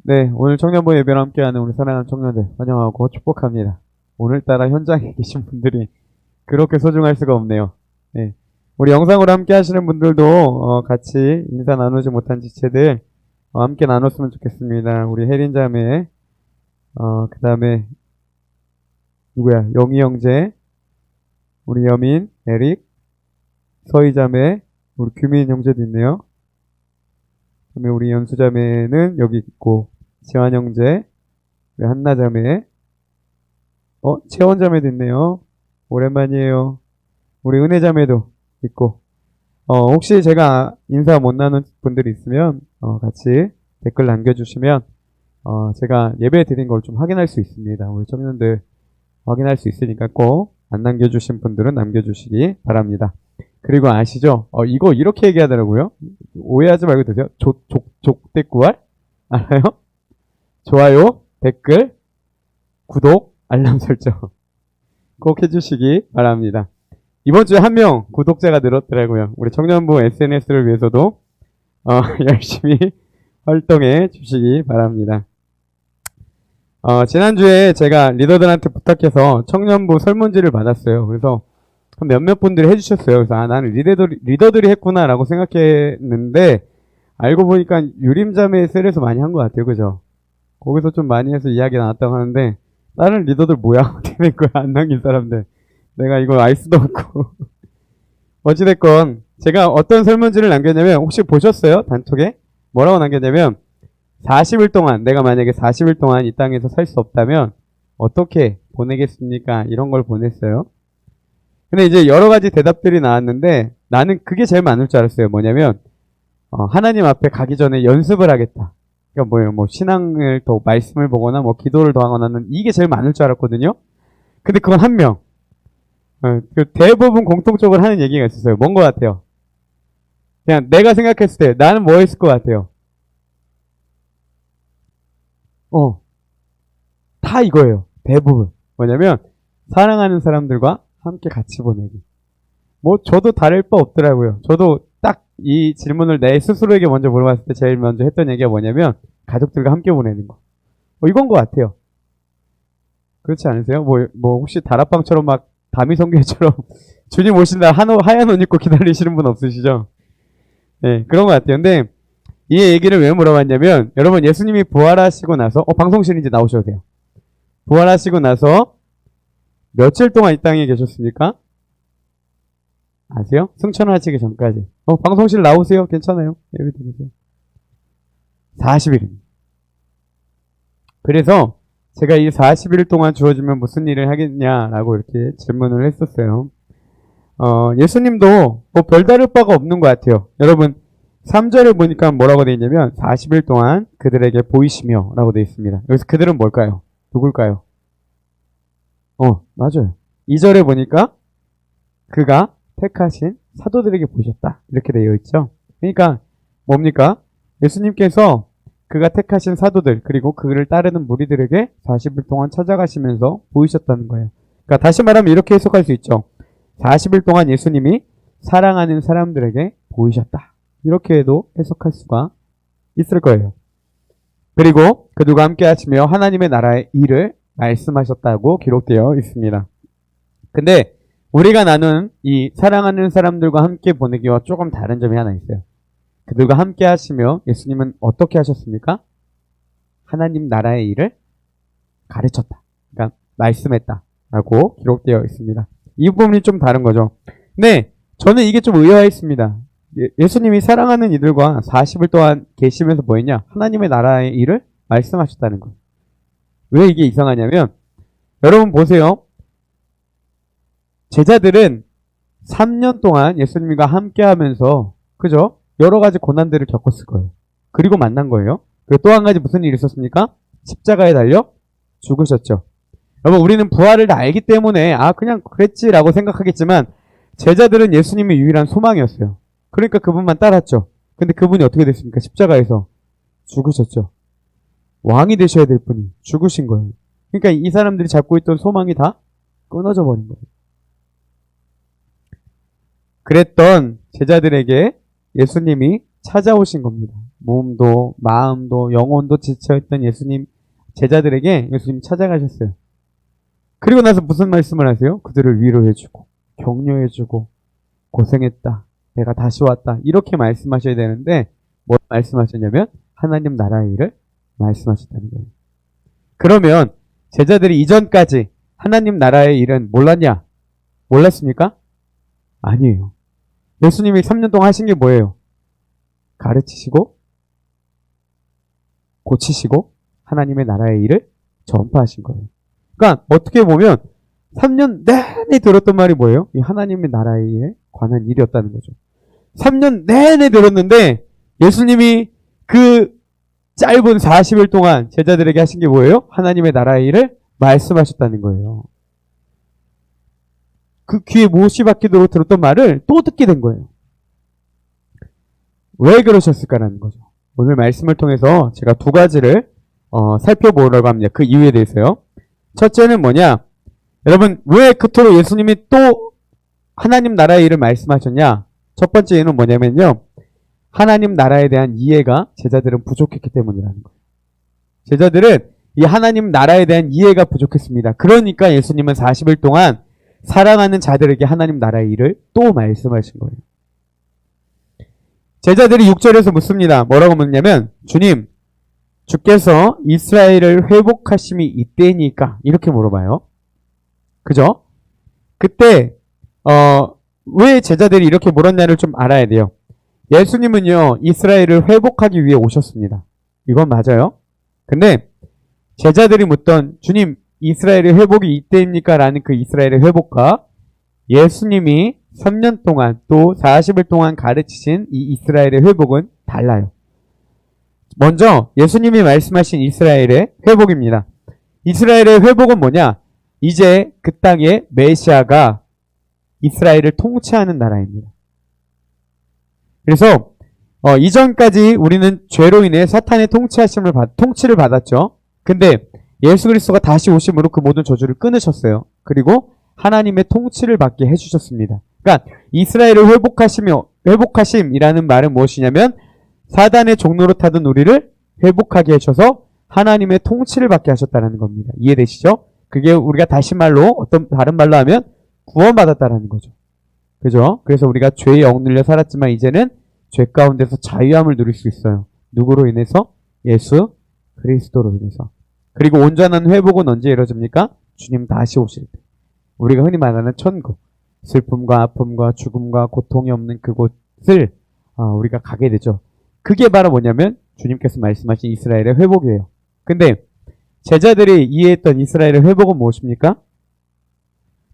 네, 오늘 청년부 예배를 함께하는 우리 사랑하는 청년들 환영하고 축복합니다. 오늘따라 현장에 계신 분들이 그렇게 소중할 수가 없네요. 네, 우리 영상으로 함께 하시는 분들도 같이 인사 나누지 못한 지체들 함께 나눴으면 좋겠습니다. 우리 혜린 자매, 그 다음에 누구야? 영희 형제, 우리 여민, 에릭, 서희 자매, 우리 규민 형제도 있네요. 그다음에 우리 연수 자매는 여기 있고, 지환 형제, 우리 한나 자매, 채원 자매도 있네요. 오랜만이에요. 우리 은혜 자매도 있고, 혹시 제가 인사 못 나눈 분들이 있으면, 같이 댓글 남겨주시면, 제가 예배 드린 걸 좀 확인할 수 있습니다. 우리 청년들 확인할 수 있으니까 꼭 안 남겨주신 분들은 남겨주시기 바랍니다. 그리고 아시죠? 이거 이렇게 얘기하더라고요. 오해하지 말고 드세요. 족대꾸알? 알아요? 좋아요, 댓글, 구독, 알람 설정 꼭 해주시기 바랍니다. 이번 주에 한 명 구독자가 늘었더라고요. 우리 청년부 SNS를 위해서도 열심히 활동해 주시기 바랍니다. 지난주에 제가 리더들한테 부탁해서 청년부 설문지를 받았어요. 그래서 몇몇 분들이 해주셨어요. 그래서 나는 리더들이 했구나라고 생각했는데 알고 보니까 유림자매의 셀에서 많이 한 것 같아요. 그죠? 거기서 좀 많이 해서 이야기 나왔다고 하는데 다른 리더들 뭐야? 어떻게 된 거야? 안 남긴 사람들. 내가 이거 알 수도 없고. 어찌됐건 제가 어떤 설문지를 남겼냐면 혹시 보셨어요? 단톡에? 뭐라고 남겼냐면 40일 동안 내가 만약에 40일 동안 이 땅에서 살 수 없다면 어떻게 보내겠습니까? 이런 걸 보냈어요. 근데 이제 여러 가지 대답들이 나왔는데 나는 그게 제일 많을 줄 알았어요. 뭐냐면 하나님 앞에 가기 전에 연습을 하겠다. 그러니까 뭐예요? 뭐 신앙을 더 말씀을 보거나 뭐 기도를 더 하거나는 이게 제일 많을 줄 알았거든요. 근데 그건 한 명. 대부분 공통적으로 하는 얘기가 있었어요. 뭔 것 같아요? 그냥 내가 생각했을 때 나는 뭐 했을 것 같아요? 다 이거예요. 대부분. 뭐냐면 사랑하는 사람들과 함께 같이 보내기. 뭐 저도 다를 바 없더라고요. 저도 딱 이 질문을 내 스스로에게 먼저 물어봤을 때 제일 먼저 했던 얘기가 뭐냐면 가족들과 함께 보내는 거. 이건 것 같아요. 그렇지 않으세요? 뭐 혹시 다락방처럼 막 다미성교회처럼 주님 오신다 하얀 옷 입고 기다리시는 분 없으시죠? 네, 그런 것 같아요. 근데 이 얘기를 왜 물어봤냐면 여러분 예수님이 부활하시고 나서 방송실 이제 나오셔도 돼요. 부활하시고 나서 며칠 동안 이 땅에 계셨습니까? 아세요? 승천하시기 전까지. 방송실 나오세요. 괜찮아요. 예배 드리세요. 40일입니다. 그래서 제가 이 40일 동안 주어지면 무슨 일을 하겠냐라고 이렇게 질문을 했었어요. 예수님도 뭐 별다를 바가 없는 것 같아요. 여러분 3절에 보니까 뭐라고 되어 있냐면 40일 동안 그들에게 보이시며 라고 되어 있습니다. 여기서 그들은 뭘까요? 누굴까요? 맞아요. 2절에 보니까 그가 택하신 사도들에게 보셨다. 이렇게 되어 있죠. 그러니까 뭡니까? 예수님께서 그가 택하신 사도들 그리고 그를 따르는 무리들에게 40일 동안 찾아가시면서 보이셨다는 거예요. 그러니까 다시 말하면 이렇게 해석할 수 있죠. 40일 동안 예수님이 사랑하는 사람들에게 보이셨다. 이렇게도 해석할 수가 있을 거예요. 그리고 그들과 함께 하시며 하나님의 나라의 일을 말씀하셨다고 기록되어 있습니다. 근데 우리가 나눈 이 사랑하는 사람들과 함께 보내기와 조금 다른 점이 하나 있어요. 그들과 함께 하시며 예수님은 어떻게 하셨습니까? 하나님 나라의 일을 가르쳤다. 그러니까 말씀했다. 라고 기록되어 있습니다. 이 부분이 좀 다른 거죠. 근데 저는 이게 좀 의아했습니다. 예수님이 사랑하는 이들과 40일 동안 계시면서 뭐 했냐? 하나님의 나라의 일을 말씀하셨다는 거예요. 왜 이게 이상하냐면 여러분 보세요. 제자들은 3년 동안 예수님과 함께 하면서 그죠? 여러 가지 고난들을 겪었을 거예요. 그리고 만난 거예요. 그리고 또 한 가지 무슨 일이 있었습니까? 십자가에 달려 죽으셨죠. 여러분 우리는 부활을 다 알기 때문에 그냥 그랬지라고 생각하겠지만 제자들은 예수님의 유일한 소망이었어요. 그러니까 그분만 따랐죠. 근데 그분이 어떻게 됐습니까? 십자가에서 죽으셨죠. 왕이 되셔야 될 분이 죽으신 거예요. 그러니까 이 사람들이 잡고 있던 소망이 다 끊어져 버린 거예요. 그랬던 제자들에게 예수님이 찾아오신 겁니다. 몸도 마음도 영혼도 지쳐있던 예수님 제자들에게 예수님 찾아가셨어요. 그리고 나서 무슨 말씀을 하세요? 그들을 위로해주고 격려해주고 고생했다. 내가 다시 왔다. 이렇게 말씀하셔야 되는데 뭘 말씀하셨냐면 하나님 나라의 일을 말씀하셨다는 거예요. 그러면 제자들이 이전까지 하나님 나라의 일은 몰랐냐? 몰랐습니까? 아니에요. 예수님이 3년 동안 하신 게 뭐예요? 가르치시고 고치시고 하나님의 나라의 일을 전파하신 거예요. 그러니까 어떻게 보면 3년 내내 들었던 말이 뭐예요? 이 하나님의 나라의 일에 관한 일이었다는 거죠. 3년 내내 들었는데 예수님이 그 짧은 40일 동안 제자들에게 하신 게 뭐예요? 하나님의 나라의 일을 말씀하셨다는 거예요. 그 귀에 못이 박히도록 들었던 말을 또 듣게 된 거예요. 왜 그러셨을까라는 거죠. 오늘 말씀을 통해서 제가 두 가지를 살펴보려고 합니다. 그 이유에 대해서요. 첫째는 뭐냐? 여러분 왜 그토록 예수님이 또 하나님 나라의 일을 말씀하셨냐? 첫 번째 이유는 뭐냐면요. 하나님 나라에 대한 이해가 제자들은 부족했기 때문이라는 거예요. 제자들은 이 하나님 나라에 대한 이해가 부족했습니다. 그러니까 예수님은 40일 동안 사랑하는 자들에게 하나님 나라의 일을 또 말씀하신 거예요. 제자들이 6절에서 묻습니다. 뭐라고 묻냐면 주님, 주께서 이스라엘을 회복하심이 이때니까 이렇게 물어봐요. 그죠? 그때 왜 제자들이 이렇게 물었냐를 좀 알아야 돼요. 예수님은요 이스라엘을 회복하기 위해 오셨습니다. 이건 맞아요. 근데 제자들이 묻던 주님 이스라엘의 회복이 이때입니까? 라는 그 이스라엘의 회복과 예수님이 3년 동안 또 40일 동안 가르치신 이 이스라엘의 회복은 달라요. 먼저 예수님이 말씀하신 이스라엘의 회복입니다. 이스라엘의 회복은 뭐냐? 이제 그 땅에 메시아가 이스라엘을 통치하는 나라입니다. 그래서 이전까지 우리는 죄로 인해 사탄의 통치를 받았죠. 근데 예수 그리스도가 다시 오심으로 그 모든 저주를 끊으셨어요. 그리고 하나님의 통치를 받게 해주셨습니다. 그러니까 이스라엘을 회복하심이라는 말은 무엇이냐면 사단의 종로로 타던 우리를 회복하게 하셔서 하나님의 통치를 받게 하셨다는 겁니다. 이해되시죠? 그게 우리가 다른 말로 하면 구원받았다라는 거죠. 그죠? 그래서 우리가 죄에 억눌려 살았지만 이제는 죄 가운데서 자유함을 누릴 수 있어요. 누구로 인해서? 예수 그리스도로 인해서. 그리고 온전한 회복은 언제 이루어집니까? 주님 다시 오실 때. 우리가 흔히 말하는 천국. 슬픔과 아픔과 죽음과 고통이 없는 그곳을 우리가 가게 되죠. 그게 바로 뭐냐면 주님께서 말씀하신 이스라엘의 회복이에요. 근데 제자들이 이해했던 이스라엘의 회복은 무엇입니까?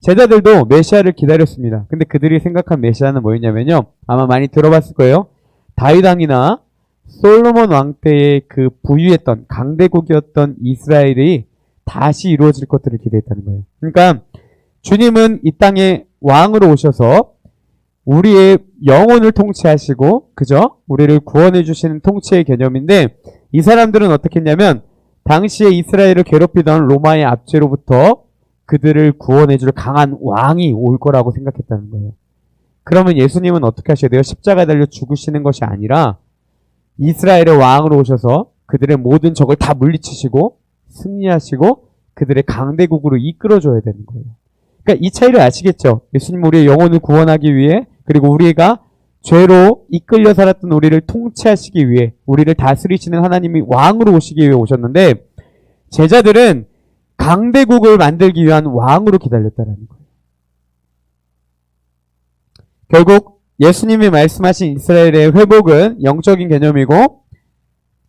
제자들도 메시아를 기다렸습니다. 근데 그들이 생각한 메시아는 뭐였냐면요. 아마 많이 들어봤을 거예요. 다윗 왕이나 솔로몬 왕 때의 그 부유했던 강대국이었던 이스라엘이 다시 이루어질 것들을 기대했다는 거예요. 그러니까 주님은 이 땅에 왕으로 오셔서 우리의 영혼을 통치하시고 그죠? 우리를 구원해 주시는 통치의 개념인데 이 사람들은 어떻게 했냐면 당시에 이스라엘을 괴롭히던 로마의 압제로부터 그들을 구원해줄 강한 왕이 올 거라고 생각했다는 거예요. 그러면 예수님은 어떻게 하셔야 돼요? 십자가에 달려 죽으시는 것이 아니라 이스라엘의 왕으로 오셔서 그들의 모든 적을 다 물리치시고 승리하시고 그들의 강대국으로 이끌어줘야 되는 거예요. 그러니까 이 차이를 아시겠죠? 예수님 우리의 영혼을 구원하기 위해 그리고 우리가 죄로 이끌려 살았던 우리를 통치하시기 위해 우리를 다스리시는 하나님이 왕으로 오시기 위해 오셨는데 제자들은 강대국을 만들기 위한 왕으로 기다렸다는 거예요. 결국 예수님이 말씀하신 이스라엘의 회복은 영적인 개념이고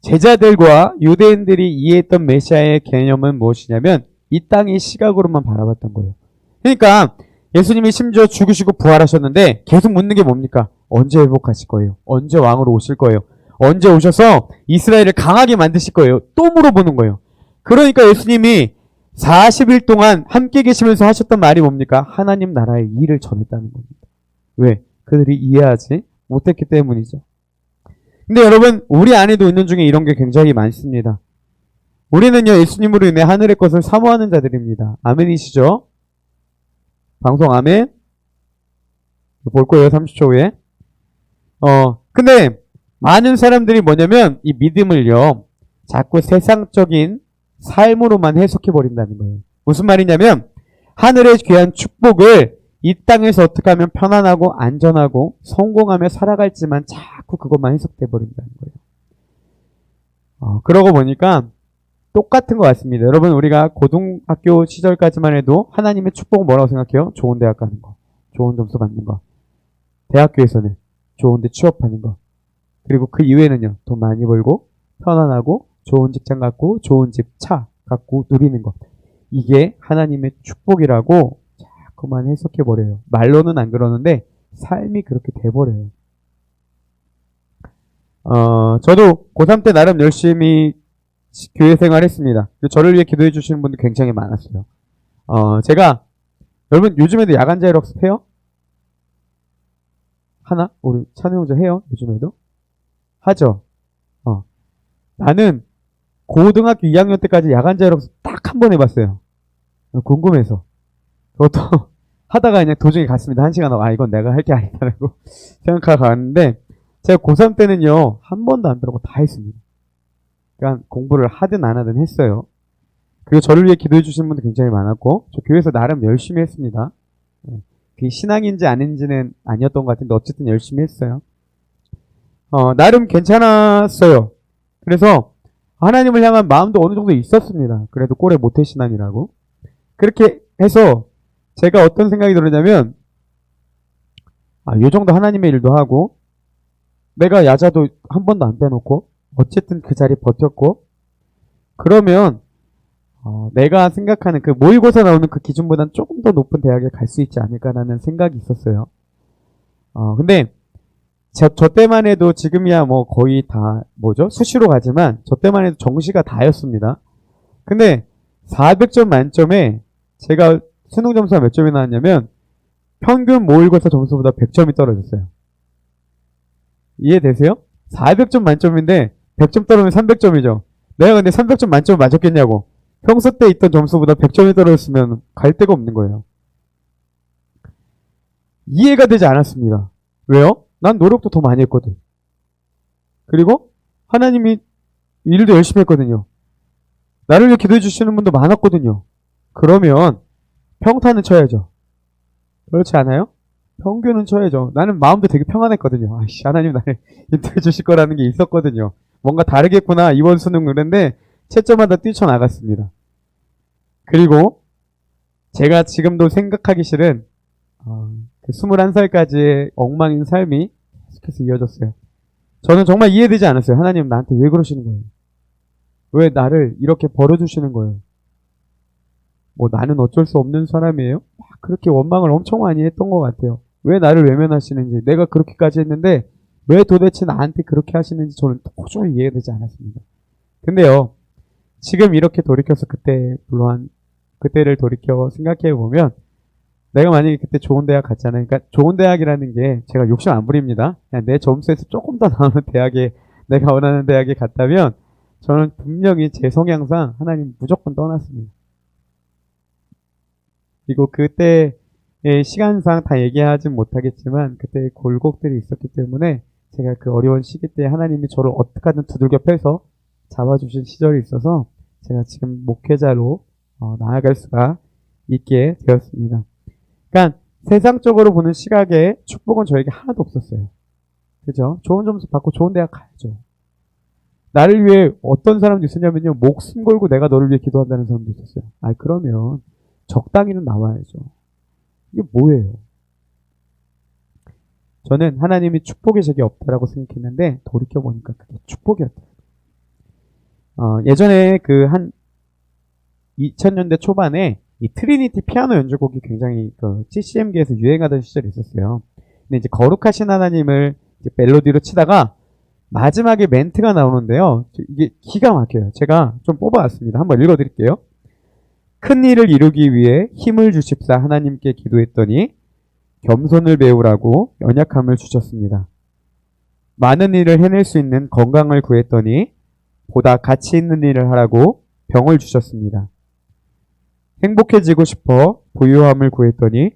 제자들과 유대인들이 이해했던 메시아의 개념은 무엇이냐면 이 땅의 시각으로만 바라봤던 거예요. 그러니까 예수님이 심지어 죽으시고 부활하셨는데 계속 묻는 게 뭡니까? 언제 회복하실 거예요? 언제 왕으로 오실 거예요? 언제 오셔서 이스라엘을 강하게 만드실 거예요? 또 물어보는 거예요. 그러니까 예수님이 40일 동안 함께 계시면서 하셨던 말이 뭡니까? 하나님 나라의 일을 전했다는 겁니다. 왜? 그들이 이해하지 못했기 때문이죠. 근데 여러분 우리 안에도 있는 중에 이런 게 굉장히 많습니다. 우리는요 예수님으로 인해 하늘의 것을 사모하는 자들입니다. 아멘이시죠? 방송 아멘? 볼 거예요 30초 후에. 근데 많은 사람들이 뭐냐면 이 믿음을요, 자꾸 세상적인 삶으로만 해석해 버린다는 거예요. 무슨 말이냐면 하늘의 귀한 축복을 이 땅에서 어떻게 하면 편안하고 안전하고 성공하며 살아갈지만 자꾸 그것만 해석돼 버린다는 거예요. 그러고 보니까 똑같은 것 같습니다. 여러분, 우리가 고등학교 시절까지만 해도 하나님의 축복은 뭐라고 생각해요? 좋은 대학 가는 거, 좋은 점수 받는 거, 대학교에서는 좋은 데 취업하는 거, 그리고 그 이외에는요, 돈 많이 벌고 편안하고 좋은 직장 갖고 좋은 집, 차 갖고 누리는 것. 이게 하나님의 축복이라고 자꾸만 해석해버려요. 말로는 안 그러는데 삶이 그렇게 돼버려요. 저도 고3 때 나름 열심히 교회 생활했습니다. 저를 위해 기도해 주시는 분들 굉장히 많았어요. 제가, 여러분 요즘에도 야간 자율학습 해요? 하나? 우리 찬우 형제 해요? 요즘에도? 하죠? 나는 고등학교 2학년 때까지 야간 자율학습 딱 한 번 해봤어요. 궁금해서. 그것도 하다가 그냥 도중에 갔습니다. 1시간 하고, 이건 내가 할 게 아니다라고 생각하고 갔는데, 제가 고3 때는요, 한 번도 안 빼고 다 했습니다. 그러니까 공부를 하든 안 하든 했어요. 그리고 저를 위해 기도해 주시는 분도 굉장히 많았고, 저 교회에서 나름 열심히 했습니다. 그게 신앙인지 아닌지는 아니었던 것 같은데 어쨌든 열심히 했어요. 나름 괜찮았어요. 그래서 하나님을 향한 마음도 어느 정도 있었습니다. 그래도 꼴에 모태신앙이라고. 그렇게 해서 제가 어떤 생각이 들었냐면, 요 정도 하나님의 일도 하고, 내가 야자도 한 번도 안 빼놓고, 어쨌든 그 자리에 버텼고, 그러면 내가 생각하는 그 모의고사 나오는 그 기준보다는 조금 더 높은 대학에 갈 수 있지 않을까라는 생각이 있었어요. 근데 저 때만 해도 지금이야 뭐 거의 다 수시로 가지만 저 때만 해도 정시가 다였습니다. 근데 400점 만점에 제가 수능 점수가 몇 점이 나왔냐면 평균 모의고사 점수보다 100점이 떨어졌어요. 이해되세요? 400점 만점인데 100점 떨어지면 300점이죠. 내가 근데 300점 만점을 맞았겠냐고. 평소 때 있던 점수보다 100점이 떨어졌으면 갈 데가 없는 거예요. 이해가 되지 않았습니다. 왜요? 난 노력도 더 많이 했거든. 그리고 하나님이 일도 열심히 했거든요. 나를 위해 기도해 주시는 분도 많았거든요. 그러면 평타는 쳐야죠. 그렇지 않아요? 평균은 쳐야죠. 나는 마음도 되게 평안했거든요. 하나님 나를 인도해 주실 거라는 게 있었거든요. 뭔가 다르겠구나. 이번 수능 그랬는데 채점마다 뛰쳐나갔습니다. 그리고 제가 지금도 생각하기 싫은 그 21살까지의 엉망인 삶이 계속해서 이어졌어요. 저는 정말 이해되지 않았어요. 하나님 나한테 왜 그러시는 거예요? 왜 나를 이렇게 벌어주시는 거예요? 나는 어쩔 수 없는 사람이에요? 그렇게 원망을 엄청 많이 했던 것 같아요. 왜 나를 외면하시는지, 내가 그렇게까지 했는데 왜 도대체 나한테 그렇게 하시는지 저는 도저히 이해되지 않았습니다. 근데요, 지금 이렇게 돌이켜서 그때를 돌이켜 생각해 보면 내가 만약에 그때 좋은 대학 갔잖아요. 그러니까 좋은 대학이라는 게 제가 욕심 안 부립니다. 그냥 내 점수에서 조금 더 나오는 대학에 내가 원하는 대학에 갔다면 저는 분명히 제 성향상 하나님 무조건 떠났습니다. 그리고 그때의 시간상 다 얘기하진 못하겠지만 그때 골곡들이 있었기 때문에 제가 그 어려운 시기 때 하나님이 저를 어떻게든 두들겨 패서 잡아주신 시절이 있어서 제가 지금 목회자로 나아갈 수가 있게 되었습니다. 그러니까 세상적으로 보는 시각에 축복은 저에게 하나도 없었어요. 그죠? 좋은 점수 받고 좋은 대학 가야죠. 나를 위해 어떤 사람도 있었냐면요. 목숨 걸고 내가 너를 위해 기도한다는 사람도 있었어요. 그러면 적당히는 나와야죠. 이게 뭐예요? 저는 하나님이 축복이 제게 없다라고 생각했는데 돌이켜보니까 그게 축복이었더라고요. 예전에 한 2000년대 초반에 이 트리니티 피아노 연주곡이 굉장히 CCM계에서 유행하던 시절이 있었어요. 근데 이제 거룩하신 하나님을 이제 멜로디로 치다가 마지막에 멘트가 나오는데요. 이게 기가 막혀요. 제가 좀 뽑아왔습니다. 한번 읽어드릴게요. 큰 일을 이루기 위해 힘을 주십사 하나님께 기도했더니 겸손을 배우라고 연약함을 주셨습니다. 많은 일을 해낼 수 있는 건강을 구했더니 보다 가치 있는 일을 하라고 병을 주셨습니다. 행복해지고 싶어 부유함을 구했더니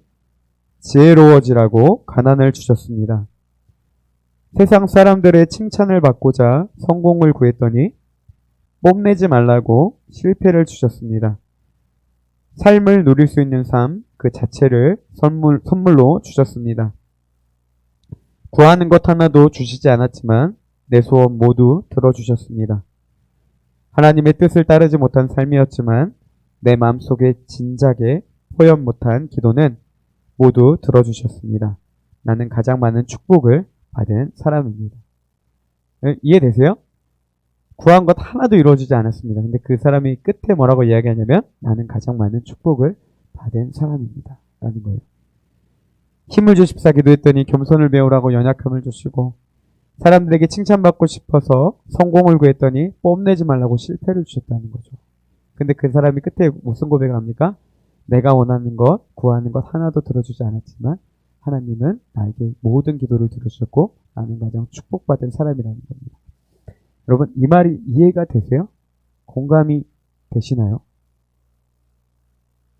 지혜로워지라고 가난을 주셨습니다. 세상 사람들의 칭찬을 받고자 성공을 구했더니 뽐내지 말라고 실패를 주셨습니다. 삶을 누릴 수 있는 삶 그 자체를 선물로 주셨습니다. 구하는 것 하나도 주시지 않았지만 내 소원 모두 들어주셨습니다. 하나님의 뜻을 따르지 못한 삶이었지만 내 마음속에 진작에 포연 못한 기도는 모두 들어주셨습니다. 나는 가장 많은 축복을 받은 사람입니다. 이해되세요? 구한 것 하나도 이루어지지 않았습니다. 근데 그 사람이 끝에 뭐라고 이야기하냐면 나는 가장 많은 축복을 받은 사람입니다. 라는 거예요. 힘을 주십사 기도했더니 겸손을 배우라고 연약함을 주시고 사람들에게 칭찬받고 싶어서 성공을 구했더니 뽐내지 말라고 실패를 주셨다는 거죠. 근데 그 사람이 끝에 무슨 고백을 합니까? 내가 원하는 것, 구하는 것 하나도 들어주지 않았지만 하나님은 나에게 모든 기도를 들으셨고 나는 가장 축복받은 사람이라는 겁니다. 여러분 이 말이 이해가 되세요? 공감이 되시나요?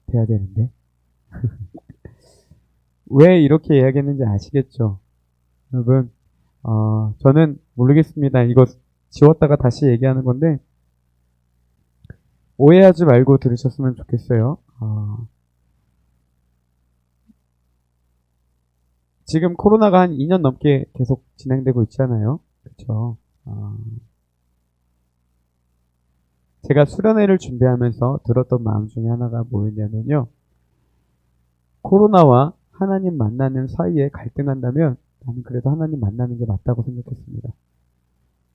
돼야 되는데 왜 이렇게 이야기했는지 아시겠죠? 여러분 저는 모르겠습니다. 이거 지웠다가 다시 얘기하는 건데 오해하지 말고 들으셨으면 좋겠어요. 지금 코로나가 한 2년 넘게 계속 진행되고 있잖아요. 그렇죠? 제가 수련회를 준비하면서 들었던 마음 중에 하나가 뭐였냐면요. 코로나와 하나님 만나는 사이에 갈등한다면 나는 그래도 하나님 만나는 게 맞다고 생각했습니다.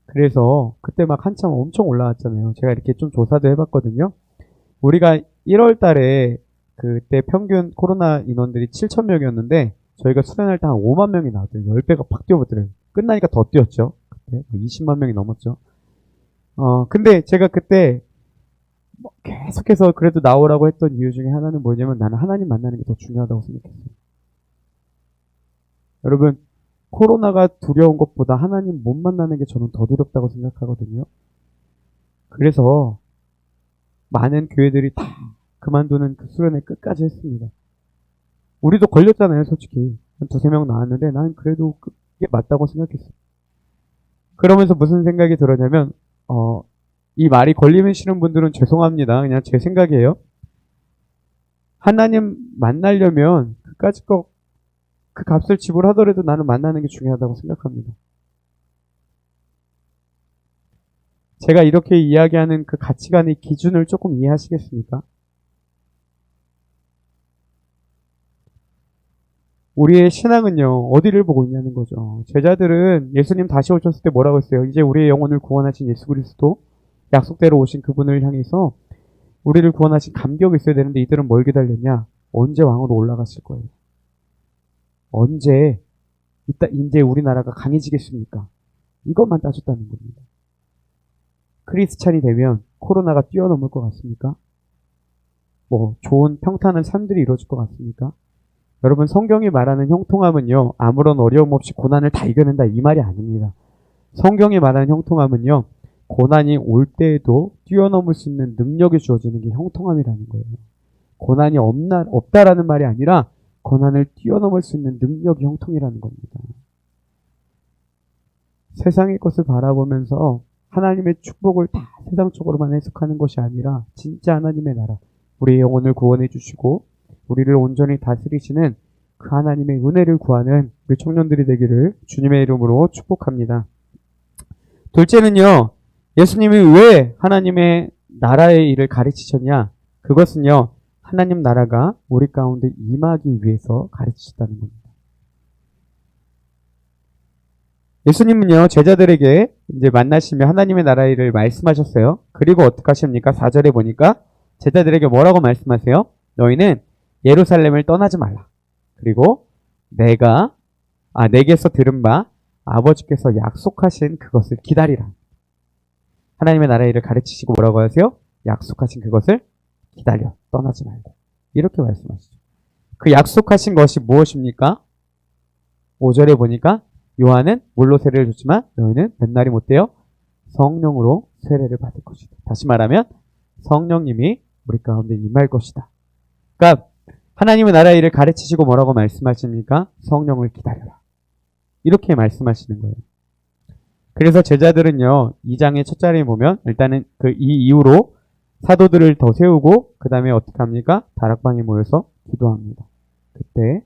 그래서 그때 막 한참 엄청 올라왔잖아요. 제가 이렇게 좀 조사도 해봤거든요. 우리가 1월 달에 그때 평균 코로나 인원들이 7,000명이었는데 저희가 수련할 때 한 5만 명이 나왔더니 10배가 팍 뛰어버더라고요. 끝나니까 더 뛰었죠. 그때 20만 명이 넘었죠. 근데 제가 그때 계속해서 그래도 나오라고 했던 이유 중에 하나는 뭐냐면 나는 하나님 만나는 게 더 중요하다고 생각했어요. 여러분, 코로나가 두려운 것보다 하나님 못 만나는 게 저는 더 두렵다고 생각하거든요. 그래서 많은 교회들이 다 그만두는 그 수련회 끝까지 했습니다. 우리도 걸렸잖아요, 솔직히. 한 2-3명 나왔는데 나는 그래도 그게 맞다고 생각했어요. 그러면서 무슨 생각이 들었냐면 이 말이 걸리시는 분들은 죄송합니다. 그냥 제 생각이에요. 하나님 만나려면 그까짓 그 값을 지불하더라도 나는 만나는 게 중요하다고 생각합니다. 제가 이렇게 이야기하는 그 가치관의 기준을 조금 이해하시겠습니까? 우리의 신앙은요, 어디를 보고 있냐는 거죠. 제자들은 예수님 다시 오셨을 때 뭐라고 했어요? 이제 우리의 영혼을 구원하신 예수 그리스도, 약속대로 오신 그분을 향해서 우리를 구원하신 감격이 있어야 되는데 이들은 뭘 기다렸냐? 언제 왕으로 올라갔을 거예요? 언제 이제 우리나라가 강해지겠습니까? 이것만 따졌다는 겁니다. 크리스찬이 되면 코로나가 뛰어넘을 것 같습니까? 좋은 평탄한 삶들이 이루어질 것 같습니까? 여러분, 성경이 말하는 형통함은요, 아무런 어려움 없이 고난을 다 이겨낸다 이 말이 아닙니다. 성경이 말하는 형통함은요, 고난이 올 때에도 뛰어넘을 수 있는 능력이 주어지는 게 형통함이라는 거예요. 고난이 없다라는 말이 아니라 고난을 뛰어넘을 수 있는 능력이 형통이라는 겁니다. 세상의 것을 바라보면서 하나님의 축복을 다 세상적으로만 해석하는 것이 아니라 진짜 하나님의 나라, 우리의 영혼을 구원해 주시고 우리를 온전히 다스리시는 그 하나님의 은혜를 구하는 우리 청년들이 되기를 주님의 이름으로 축복합니다. 둘째는요, 예수님이 왜 하나님의 나라의 일을 가르치셨냐? 그것은요, 하나님 나라가 우리 가운데 임하기 위해서 가르치셨다는 겁니다. 예수님은요, 제자들에게 이제 만나시며 하나님의 나라의 일을 말씀하셨어요. 그리고 어떻게 하십니까? 4절에 보니까 제자들에게 뭐라고 말씀하세요? 너희는 예루살렘을 떠나지 말라. 그리고 내게서 들은 바 아버지께서 약속하신 그것을 기다리라. 하나님의 나라의 일을 가르치시고 뭐라고 하세요? 약속하신 그것을 기다려. 떠나지 말고. 이렇게 말씀하시죠. 그 약속하신 것이 무엇입니까? 5절에 보니까 요한은 물로 세례를 줬지만 너희는 몇 날이 못 돼요? 성령으로 세례를 받을 것이다. 다시 말하면 성령님이 우리 가운데 임할 것이다. 그러니까 하나님의 나라의 일을 가르치시고 뭐라고 말씀하십니까? 성령을 기다려라. 이렇게 말씀하시는 거예요. 그래서 제자들은요, 2장의 첫 자리에 보면 일단은 이 이후로 사도들을 더 세우고 그 다음에 어떻게 합니까? 다락방에 모여서 기도합니다. 그때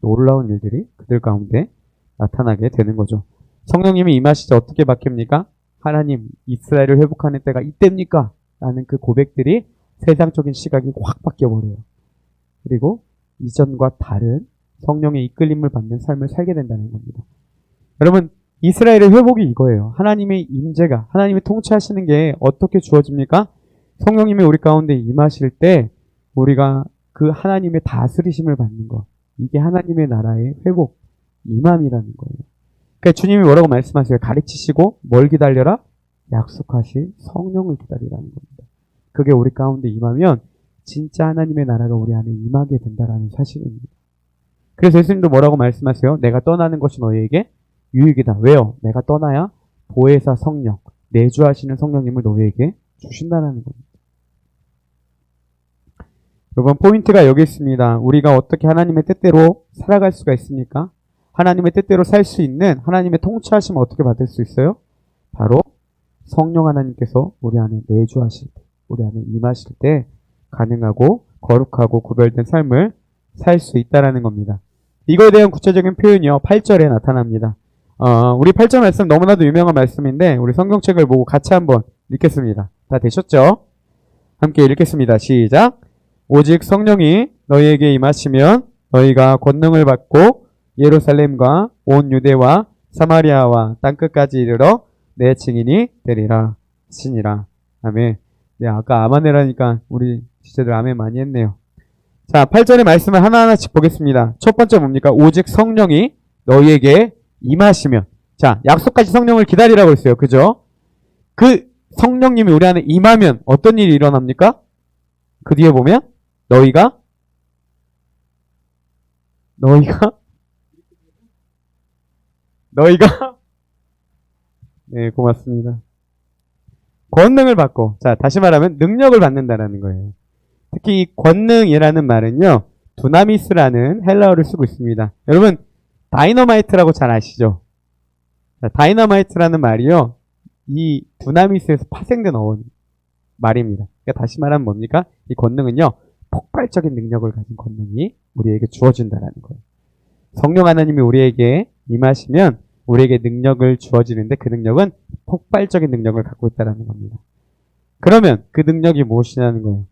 놀라운 일들이 그들 가운데 나타나게 되는 거죠. 성령님이 임하시자 어떻게 바뀝니까? 하나님, 이스라엘을 회복하는 때가 이때입니까? 라는 그 고백들이 세상적인 시각이 확 바뀌어버려요. 그리고 이전과 다른 성령의 이끌림을 받는 삶을 살게 된다는 겁니다. 여러분, 이스라엘의 회복이 이거예요. 하나님의 임재가, 하나님의 통치하시는 게 어떻게 주어집니까? 성령님이 우리 가운데 임하실 때 우리가 그 하나님의 다스리심을 받는 것. 이게 하나님의 나라의 회복, 임함이라는 거예요. 그러니까 주님이 뭐라고 말씀하세요? 가르치시고 뭘 기다려라? 약속하신 성령을 기다리라는 겁니다. 그게 우리 가운데 임하면 진짜 하나님의 나라가 우리 안에 임하게 된다는 사실입니다. 그래서 예수님도 뭐라고 말씀하세요? 내가 떠나는 것이 너희에게 유익이다. 왜요? 내가 떠나야 보혜사 성령, 내주하시는 성령님을 너희에게 주신다는 겁니다. 이번 포인트가 여기 있습니다. 우리가 어떻게 하나님의 뜻대로 살아갈 수가 있습니까? 하나님의 뜻대로 살 수 있는 하나님의 통치하심을 어떻게 받을 수 있어요? 바로 성령 하나님께서 우리 안에 내주하실 때, 우리 안에 임하실 때 가능하고 거룩하고 구별된 삶을 살 수 있다는 겁니다. 이거에 대한 구체적인 표현이요, 8절에 나타납니다. 우리 8절 말씀 너무나도 유명한 말씀인데 우리 성경책을 보고 같이 한번 읽겠습니다. 다 되셨죠? 함께 읽겠습니다. 시작. 오직 성령이 너희에게 임하시면 너희가 권능을 받고 예루살렘과 온 유대와 사마리아와 땅끝까지 이르러 내 증인이 되리라 하시니라. 아멘. 네, 아까 아멘이라니까 우리 지체들 아멘 많이 했네요. 자, 8절의 말씀을 하나하나씩 보겠습니다. 첫 번째 뭡니까? 오직 성령이 너희에게 임하시면. 자, 약속하신 성령을 기다리라고 했어요. 그죠? 그 성령님이 우리 안에 임하면 어떤 일이 일어납니까? 그 뒤에 보면 너희가 네, 고맙습니다. 권능을 받고, 자, 다시 말하면 능력을 받는다라는 거예요. 특히 이 권능이라는 말은요, 두나미스라는 헬라어를 쓰고 있습니다. 여러분, 다이너마이트라고 잘 아시죠? 자, 다이너마이트라는 말이요, 이 두나미스에서 파생된 어원 말입니다. 그러니까 다시 말하면 뭡니까? 이 권능은요, 폭발적인 능력을 가진 권능이 우리에게 주어진다라는 거예요. 성령 하나님이 우리에게 임하시면 우리에게 능력을 주어지는데 그 능력은 폭발적인 능력을 갖고 있다는 겁니다. 그러면 그 능력이 무엇이냐는 거예요.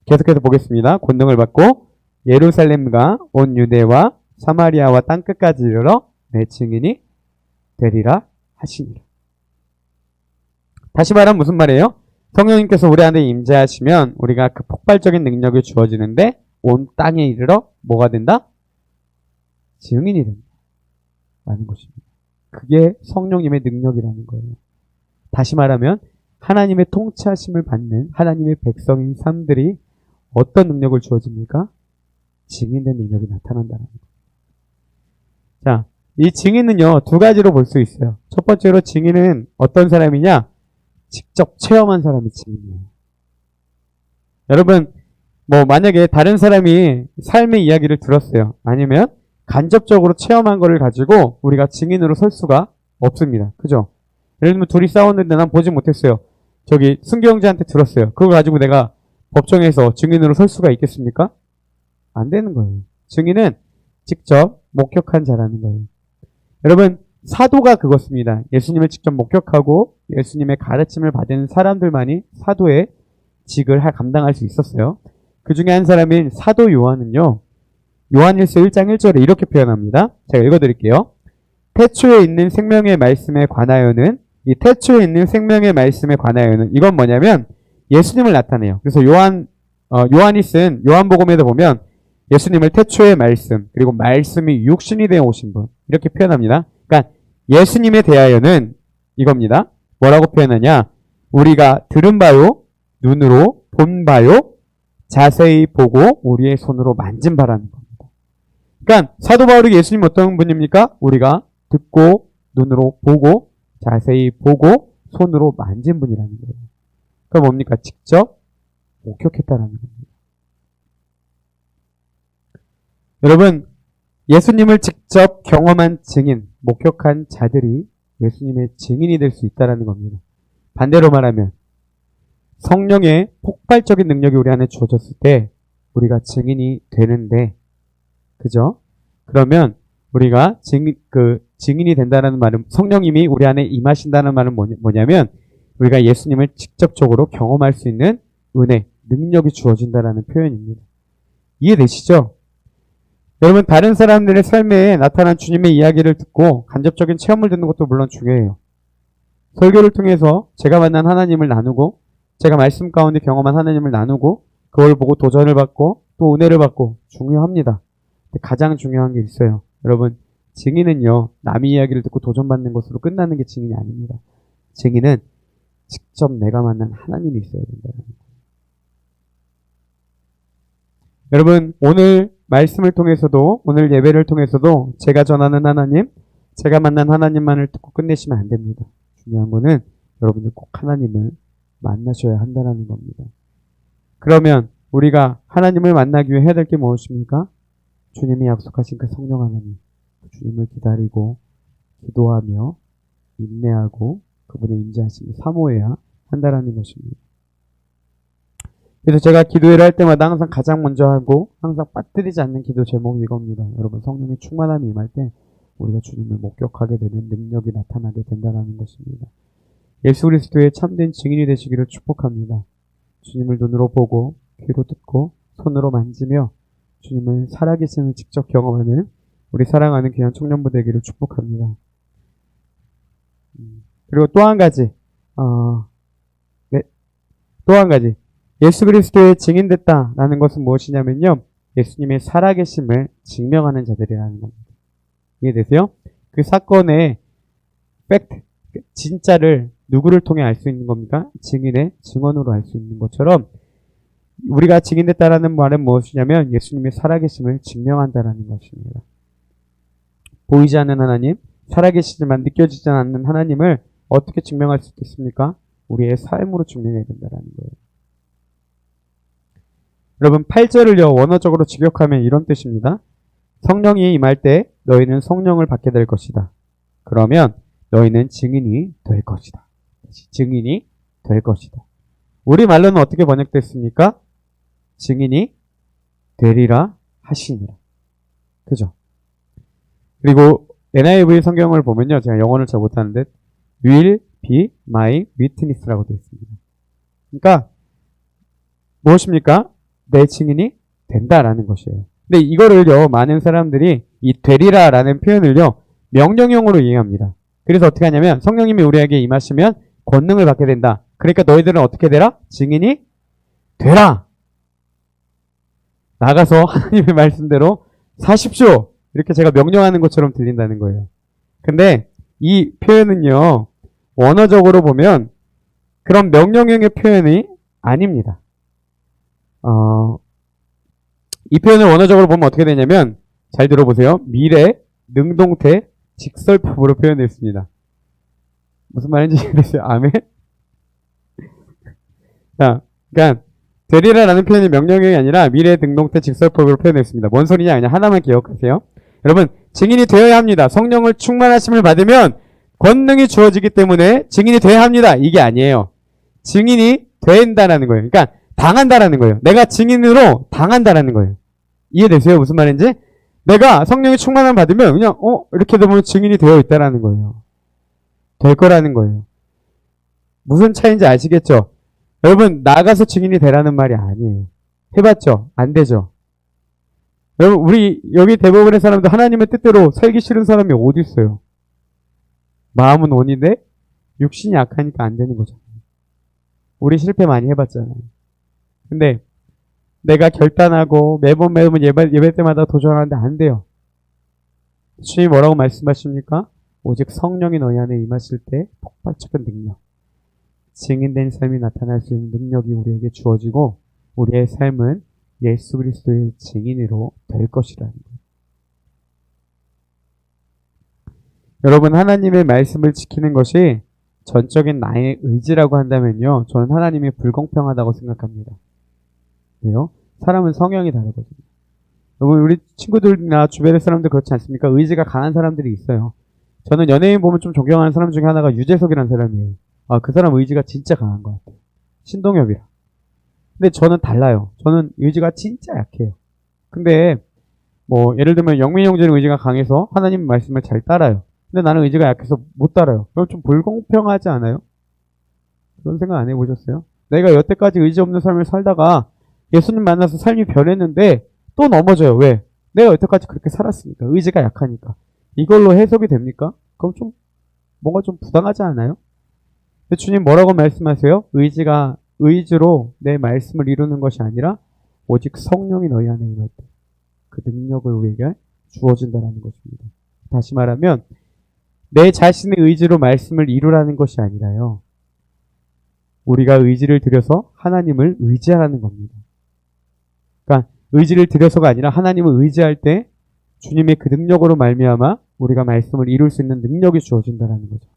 계속해서 보겠습니다. 권능을 받고 예루살렘과 온 유대와 사마리아와 땅끝까지 이르러 내 증인이 되리라 하시니라. 다시 말하면 무슨 말이에요? 성령님께서 우리 안에 임재하시면 우리가 그 폭발적인 능력이 주어지는데 온 땅에 이르러 뭐가 된다? 증인이 된다. 라는 것입니다. 그게 성령님의 능력이라는 거예요. 다시 말하면 하나님의 통치하심을 받는 하나님의 백성인 사람들이 어떤 능력을 주어집니까? 증인된 능력이 나타난다는 거예요. 자, 이 증인은요, 두 가지로 볼 수 있어요. 첫 번째로 증인은 어떤 사람이냐? 직접 체험한 사람이 증인이에요. 여러분, 만약에 다른 사람이 삶의 이야기를 들었어요. 아니면 간접적으로 체험한 거를 가지고 우리가 증인으로 설 수가 없습니다. 그죠? 예를 들면 둘이 싸웠는데 난 보지 못했어요. 저기 승규 형제한테 들었어요. 그걸 가지고 내가 법정에서 증인으로 설 수가 있겠습니까? 안 되는 거예요. 증인은 직접 목격한 자라는 거예요. 여러분, 사도가 그것입니다. 예수님을 직접 목격하고 예수님의 가르침을 받은 사람들만이 사도의 직을 감당할 수 있었어요. 그 중에 한 사람인 사도 요한은요, 요한일서 1장 1절에 이렇게 표현합니다. 제가 읽어드릴게요. 태초에 있는 생명의 말씀에 관하여는, 이 태초에 있는 생명의 말씀에 관하여는, 이건 뭐냐면 예수님을 나타내요. 그래서 요한이 쓴 요한복음에도 보면 예수님을 태초의 말씀, 그리고 말씀이 육신이 되어 오신 분, 이렇게 표현합니다. 그러니까 예수님에 대하여는 이겁니다. 뭐라고 표현하냐? 우리가 들은 바요, 눈으로 본 바요, 자세히 보고 우리의 손으로 만진 바라는 겁니다. 그러니까 사도 바울이 예수님 어떤 분입니까? 우리가 듣고 눈으로 보고 자세히 보고 손으로 만진 분이라는 거예요. 그럼 뭡니까? 직접 목격했다라는 겁니다. 여러분, 예수님을 직접 경험한 증인, 목격한 자들이 예수님의 증인이 될 수 있다는 겁니다. 반대로 말하면 성령의 폭발적인 능력이 우리 안에 주어졌을 때 우리가 증인이 되는데, 그죠? 그러면 우리가 증인이 된다는 말은, 성령님이 우리 안에 임하신다는 말은 뭐냐면 우리가 예수님을 직접적으로 경험할 수 있는 은혜, 능력이 주어진다는 표현입니다. 이해되시죠? 여러분, 다른 사람들의 삶에 나타난 주님의 이야기를 듣고 간접적인 체험을 듣는 것도 물론 중요해요. 설교를 통해서 제가 만난 하나님을 나누고, 제가 말씀 가운데 경험한 하나님을 나누고, 그걸 보고 도전을 받고 또 은혜를 받고 중요합니다. 근데 가장 중요한 게 있어요. 여러분, 증인은요, 남의 이야기를 듣고 도전받는 것으로 끝나는 게 증인이 아닙니다. 증인은 직접 내가 만난 하나님이 있어야 된다는 거예요. 여러분, 오늘 말씀을 통해서도, 오늘 예배를 통해서도 제가 전하는 하나님, 제가 만난 하나님만을 듣고 끝내시면 안 됩니다. 중요한 거는 여러분들 꼭 하나님을 만나셔야 한다는 겁니다. 그러면 우리가 하나님을 만나기 위해 해야 될 게 무엇입니까? 주님이 약속하신 그 성령 하나님, 주님을 기다리고 기도하며 인내하고 그분의 임재하심을 사모해야 한다는 것입니다. 그래서 제가 기도회를 할 때마다 항상 가장 먼저 하고 항상 빠뜨리지 않는 기도 제목이 이겁니다. 여러분, 성령의 충만함이 임할 때 우리가 주님을 목격하게 되는 능력이 나타나게 된다는 것입니다. 예수 그리스도의 참된 증인이 되시기를 축복합니다. 주님을 눈으로 보고 귀로 듣고 손으로 만지며 주님을 살아계심을 직접 경험하는 우리 사랑하는 귀한 청년부 되기를 축복합니다. 그리고 또 한 가지, 또 한 가지, 예수 그리스도의 증인됐다라는 것은 무엇이냐면요, 예수님의 살아계심을 증명하는 자들이라는 겁니다. 이해되세요? 그 사건의 팩트, 진짜를 누구를 통해 알 수 있는 겁니까? 증인의 증언으로 알 수 있는 것처럼 우리가 증인됐다라는 말은 무엇이냐면 예수님의 살아계심을 증명한다라는 것입니다. 보이지 않는 하나님, 살아계시지만 느껴지지 않는 하나님을 어떻게 증명할 수 있겠습니까? 우리의 삶으로 증명해야 된다는 거예요. 여러분, 8절을요, 원어적으로 직역하면 이런 뜻입니다. 성령이 임할 때 너희는 성령을 받게 될 것이다. 그러면 너희는 증인이 될 것이다. 증인이 될 것이다. 우리말로는 어떻게 번역됐습니까? 증인이 되리라 하시니라. 그죠? 그리고 NIV 성경을 보면요, 제가 영어를 잘 못하는데 will be my witness라고 되어 있습니다. 그러니까 무엇입니까? 내 증인이 된다라는 것이에요. 근데 이거를요, 많은 사람들이 이 되리라라는 표현을요, 명령형으로 이해합니다. 그래서 어떻게 하냐면 성령님이 우리에게 임하시면 권능을 받게 된다. 그러니까 너희들은 어떻게 되라? 증인이 되라. 나가서 하나님의 말씀대로 사십시오. 이렇게 제가 명령하는 것처럼 들린다는 거예요. 근데 이 표현은요, 원어적으로 보면 그런 명령형의 표현이 아닙니다. 이 표현을 원어적으로 보면 어떻게 되냐면, 잘 들어보세요. 미래, 능동태, 직설법으로 표현했습니다. 무슨 말인지 이해됐어요? 아멘? 자, 그러니까 되리라라는 표현이 명령형이 아니라 미래, 능동태, 직설법으로 표현했습니다. 뭔 소리냐? 그냥 하나만 기억하세요. 여러분, 증인이 되어야 합니다. 성령을 충만하심을 받으면 권능이 주어지기 때문에 증인이 되어야 합니다. 이게 아니에요. 증인이 된다라는 거예요. 그러니까 당한다라는 거예요. 내가 증인으로 당한다라는 거예요. 이해되세요? 무슨 말인지? 내가 성령의 충만함을 받으면 그냥 이렇게 되면 증인이 되어 있다라는 거예요. 될 거라는 거예요. 무슨 차이인지 아시겠죠? 여러분, 나가서 증인이 되라는 말이 아니에요. 해봤죠? 안 되죠? 여러분, 우리 여기 대부분의 사람들 하나님의 뜻대로 살기 싫은 사람이 어디 있어요? 마음은 원인데 육신이 약하니까 안 되는 거죠. 우리 실패 많이 해봤잖아요. 근데 내가 결단하고 매번 예배 때마다 도전하는데 안 돼요. 주님이 뭐라고 말씀하십니까? 오직 성령이 너희 안에 임하실 때 폭발적인 능력, 증인된 삶이 나타날 수 있는 능력이 우리에게 주어지고 우리의 삶은 예수 그리스도의 증인으로 될 것이라는 거예요. 여러분, 하나님의 말씀을 지키는 것이 전적인 나의 의지라고 한다면요, 저는 하나님이 불공평하다고 생각합니다. 왜요? 사람은 성향이 다르거든요. 여러분, 우리 친구들이나 주변의 사람들 그렇지 않습니까? 의지가 강한 사람들이 있어요. 저는 연예인 보면 좀 존경하는 사람 중에 하나가 유재석이라는 사람이에요. 아, 그 사람 의지가 진짜 강한 것 같아요. 신동엽이랑. 근데 저는 달라요. 저는 의지가 진짜 약해요. 근데 뭐 예를 들면 영민 형제는 의지가 강해서 하나님 말씀을 잘 따라요. 근데 나는 의지가 약해서 못 따라요. 그럼 좀 불공평하지 않아요? 그런 생각 안 해보셨어요? 내가 여태까지 의지 없는 삶을 살다가 예수님 만나서 삶이 변했는데 또 넘어져요. 왜? 내가 여태까지 그렇게 살았으니까. 의지가 약하니까. 이걸로 해석이 됩니까? 그럼 좀 뭔가 좀 부당하지 않아요? 근데 주님 뭐라고 말씀하세요? 의지로 내 말씀을 이루는 것이 아니라 오직 성령이 너희 안에 임할 때 그 능력을 우리에게 주어진다는 것입니다. 다시 말하면 내 자신의 의지로 말씀을 이루라는 것이 아니라요. 우리가 의지를 들여서 하나님을 의지하라는 겁니다. 그러니까 의지를 들여서가 아니라 하나님을 의지할 때 주님의 그 능력으로 말미암아 우리가 말씀을 이룰 수 있는 능력이 주어진다는 거죠.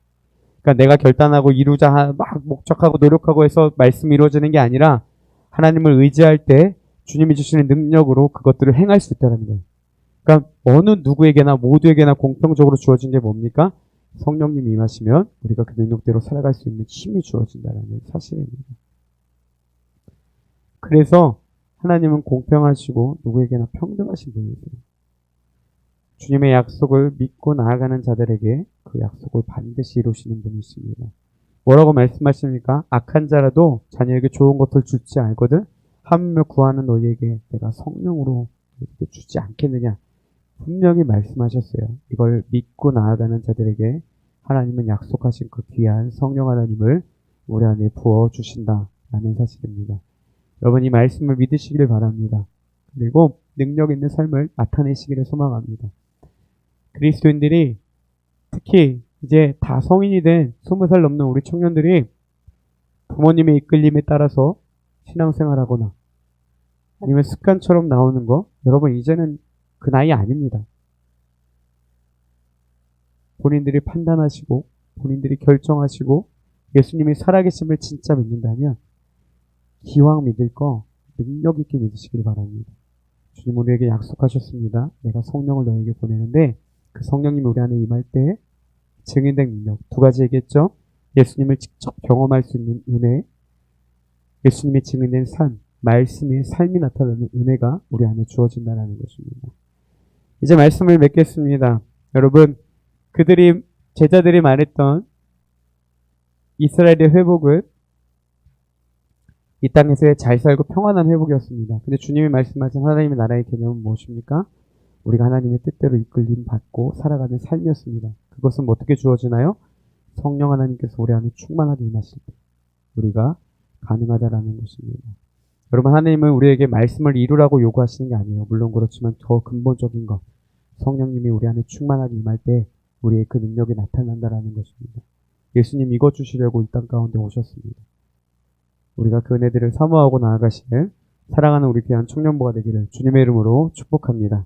그러니까 내가 결단하고 이루자 막 목적하고 노력하고 해서 말씀이 이루어지는 게 아니라 하나님을 의지할 때 주님이 주시는 능력으로 그것들을 행할 수 있다는 거예요. 그러니까 어느 누구에게나 모두에게나 공평적으로 주어진 게 뭡니까? 성령님이 임하시면 우리가 그 능력대로 살아갈 수 있는 힘이 주어진다는 사실입니다. 그래서 하나님은 공평하시고 누구에게나 평등하신 분이세요. 주님의 약속을 믿고 나아가는 자들에게 그 약속을 반드시 이루시는 분이십니다. 뭐라고 말씀하십니까? 악한 자라도 자녀에게 좋은 것을 줄지 알거든 하물며 구하는 너희에게 내가 성령으로 이렇게 주지 않겠느냐. 분명히 말씀하셨어요. 이걸 믿고 나아가는 자들에게 하나님은 약속하신 그 귀한 성령 하나님을 우리 안에 부어주신다라는 사실입니다. 여러분 이 말씀을 믿으시기를 바랍니다. 그리고 능력 있는 삶을 나타내시기를 소망합니다. 그리스도인들이 특히 이제 다 성인이 된 20살 넘는 우리 청년들이 부모님의 이끌림에 따라서 신앙생활하거나 아니면 습관처럼 나오는 거 여러분 이제는 그 나이 아닙니다. 본인들이 판단하시고 본인들이 결정하시고 예수님의 살아계심을 진짜 믿는다면 기왕 믿을 거 능력 있게 믿으시길 바랍니다. 주님 우리에게 약속하셨습니다. 내가 성령을 너에게 보내는데 그 성령님이 우리 안에 임할 때 증인된 능력 두 가지 얘기했죠. 예수님을 직접 경험할 수 있는 은혜, 예수님의 증인된 삶, 말씀의 삶이 나타나는 은혜가 우리 안에 주어진다는 것입니다. 이제 말씀을 맺겠습니다. 여러분 제자들이 말했던 이스라엘의 회복은 이 땅에서의 잘 살고 평안한 회복이었습니다. 근데 주님이 말씀하신 하나님의 나라의 개념은 무엇입니까? 우리가 하나님의 뜻대로 이끌림 받고 살아가는 삶이었습니다. 그것은 어떻게 주어지나요? 성령 하나님께서 우리 안에 충만하게 임하실 때 우리가 가능하다라는 것입니다. 여러분 하나님은 우리에게 말씀을 이루라고 요구하시는 게 아니에요. 물론 그렇지만 더 근본적인 것 성령님이 우리 안에 충만하게 임할 때 우리의 그 능력이 나타난다라는 것입니다. 예수님 이것 주시려고 이 땅 가운데 오셨습니다. 우리가 그 은혜들을 사모하고 나아가시는 사랑하는 우리 귀한 청년부가 되기를 주님의 이름으로 축복합니다.